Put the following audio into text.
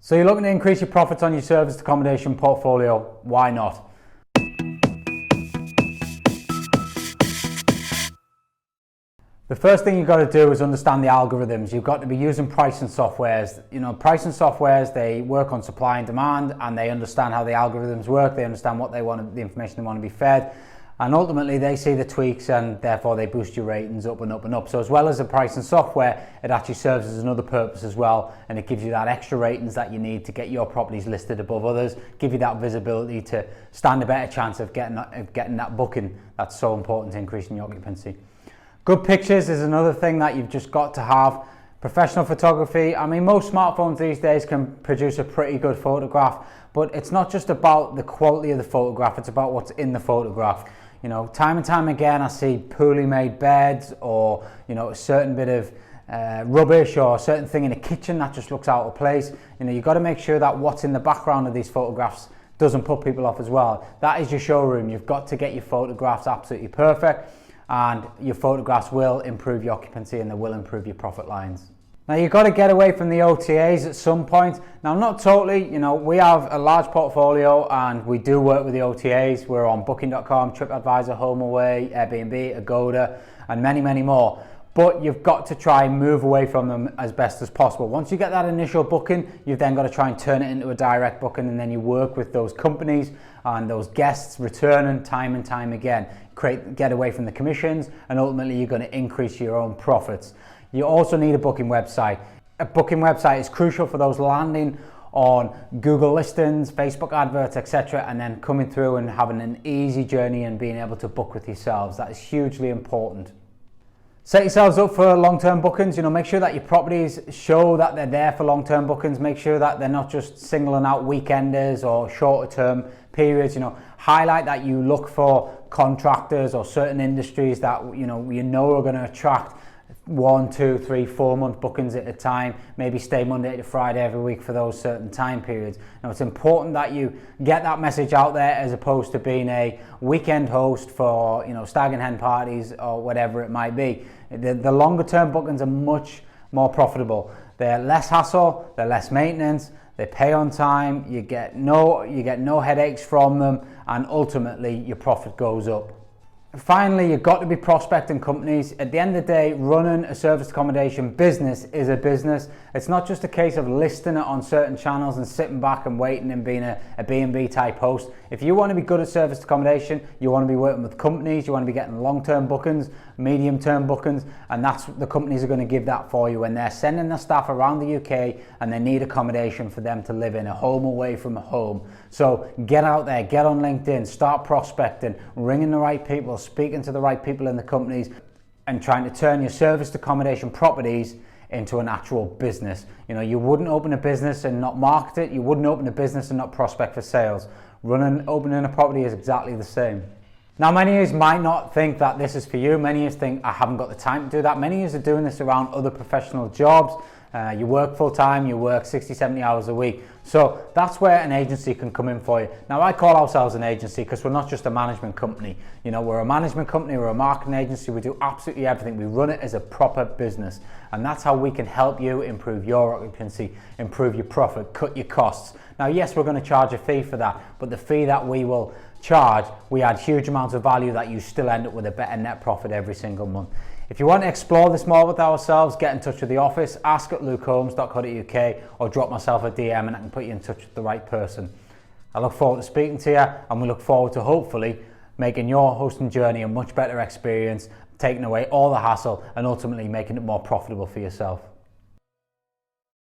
So you're looking to increase your profits on your serviced accommodation portfolio. Why not? The first thing you've got to do is understand the algorithms. You've got to be using pricing softwares. Pricing softwares, they work on supply and demand, and they understand how the algorithms work. They understand what they want, the information they want to be fed. And ultimately they see the tweaks, and therefore they boost your ratings up and up and up. So as well as the pricing software, it actually serves as another purpose as well, and it gives you that extra ratings that you need to get your properties listed above others, give you that visibility to stand a better chance of getting that booking that's so important to increasing your occupancy. Good pictures is another thing that you've just got to have. Professional photography, I mean, most smartphones these days can produce a pretty good photograph, but it's not just about the quality of the photograph, it's about what's in the photograph. Time and time again I see poorly made beds, or a certain bit of rubbish, or a certain thing in a kitchen that just looks out of place. You've got to make sure that what's in the background of these photographs doesn't put people off as well. That is your showroom. You've got to get your photographs absolutely perfect, and your photographs will improve your occupancy and they will improve your profit lines. Now you've got to get away from the OTAs at some point. Now not totally, we have a large portfolio and we do work with the OTAs. We're on Booking.com, TripAdvisor, HomeAway, Airbnb, Agoda, and many, many more. But you've got to try and move away from them as best as possible. Once you get that initial booking, you've then got to try and turn it into a direct booking, and then you work with those companies and those guests returning time and time again. Get away from the commissions, and ultimately you're going to increase your own profits. You also need a booking website. A booking website is crucial for those landing on Google listings, Facebook adverts, etc., and then coming through and having an easy journey and being able to book with yourselves. That is hugely important. Set yourselves up for long-term bookings. Make sure that your properties show that they're there for long-term bookings. Make sure that they're not just singling out weekenders or shorter-term periods. Highlight that you look for contractors or certain industries that are going to attract 1, 2, 3, 4 month bookings at a time. Maybe stay Monday to Friday every week for those certain time periods. Now it's important that you get that message out there, as opposed to being a weekend host for stag and hen parties or whatever it might be. The longer term bookings are much more profitable. They're less hassle, they're less maintenance, they pay on time, you get no headaches from them, and ultimately your profit goes up. Finally, you've got to be prospecting companies. At the end of the day, running a serviced accommodation business is a business. It's not just a case of listing it on certain channels and sitting back and waiting and being a B&B type host. If you want to be good at serviced accommodation, you want to be working with companies, you want to be getting long-term bookings, medium-term bookings, and that's the companies are going to give that for you when they're sending their staff around the UK and they need accommodation for them to live in, a home away from home. So get out there, get on LinkedIn, start prospecting, ringing the right people, speaking to the right people in the companies, and trying to turn your serviced accommodation properties into an actual business. You wouldn't open a business and not market it. You wouldn't open a business and not prospect for sales. Opening a property is exactly the same. Now, many of you might not think that this is for you. Many of you think, I haven't got the time to do that. Many of you are doing this around other professional jobs. You work full time, you work 60, 70 hours a week. So that's where an agency can come in for you. Now, I call ourselves an agency because we're not just a management company. We're a management company, we're a marketing agency, we do absolutely everything. We run it as a proper business. And that's how we can help you improve your occupancy, improve your profit, cut your costs. Now, yes, we're going to charge a fee for that, but the fee that we will charge, we add huge amounts of value that you still end up with a better net profit every single month. If you want to explore this more with ourselves, get in touch with the office, ask@lukeholmes.co.uk, or drop myself a DM and I can put you in touch with the right person. I look forward to speaking to you, and we look forward to hopefully making your hosting journey a much better experience, taking away all the hassle and ultimately making it more profitable for yourself.